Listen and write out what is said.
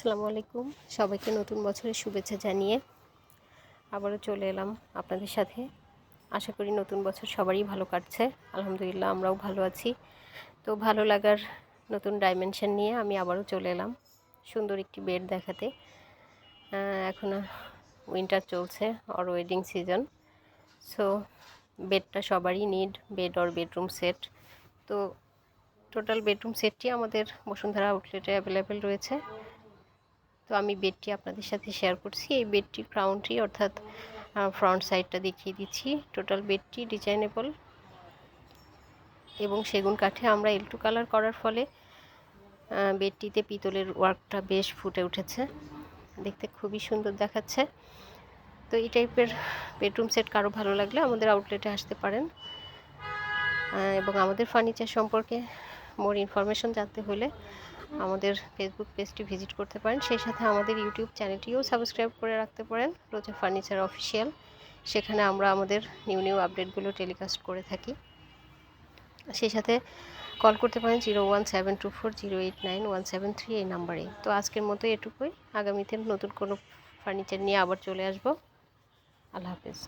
আসসালামু আলাইকুম, সবাইকে নতুন বছরের শুভেচ্ছা জানিয়ে আবারও চলে এলাম আপনাদের সাথে। আশা করি নতুন বছর সবারই ভালো কাটছে। আলহামদুলিল্লাহ, আমরাও ভালো আছি। তো ভালো লাগার নতুন ডাইমেনশন নিয়ে আমি আবারও চলে এলাম সুন্দর একটি বেড দেখাতে। এখন উইন্টার চলছে, অর ওয়েডিং সিজন। সো বেডটা সবারই need, bed or bedroom set. তো টোটাল বেডরুম সেটটি আমাদের বসুন্ধরা আউটলেটে অ্যাভেলেবেল রয়েছে। তো আমি বেডটি আপনাদের সাথে শেয়ার করছি। এই বেডটির ক্রাউনটি অর্থাৎ ফ্রন্ট সাইডটা দেখিয়ে দিচ্ছি। টোটাল বেডটি ডিজাইনেবল এবং সেগুন কাঠে আমরা L2 কালার করার ফলে বেডটিতে পিতলের ওয়ার্কটা বেশ ফুটে উঠেছে, দেখতে খুবই সুন্দর দেখাচ্ছে। তো এই টাইপের বেডরুম সেট কারো ভালো লাগলে আমাদের আউটলেটে আসতে পারেন এবং আমাদের ফার্নিচার সম্পর্কে মোর ইনফরমেশন জানতে হলে আমাদের ফেসবুক পেজটি ভিজিট করতে পারেন। সেই সাথে আমাদের ইউটিউব চ্যানেলটিও সাবস্ক্রাইব করে রাখতে পারেন, রোজা ফার্নিচার অফিসিয়াল। সেখানে আমরা আমাদের নিউ আপডেটগুলো টেলিকাস্ট করে থাকি। সেই সাথে কল করতে পারেন 01724089173 এই নাম্বারে। তো আজকের মতো এটুকুই, আগামীতে নতুন কোনো ফার্নিচার নিয়ে আবার চলে আসবো। আল্লাহ হাফেজ।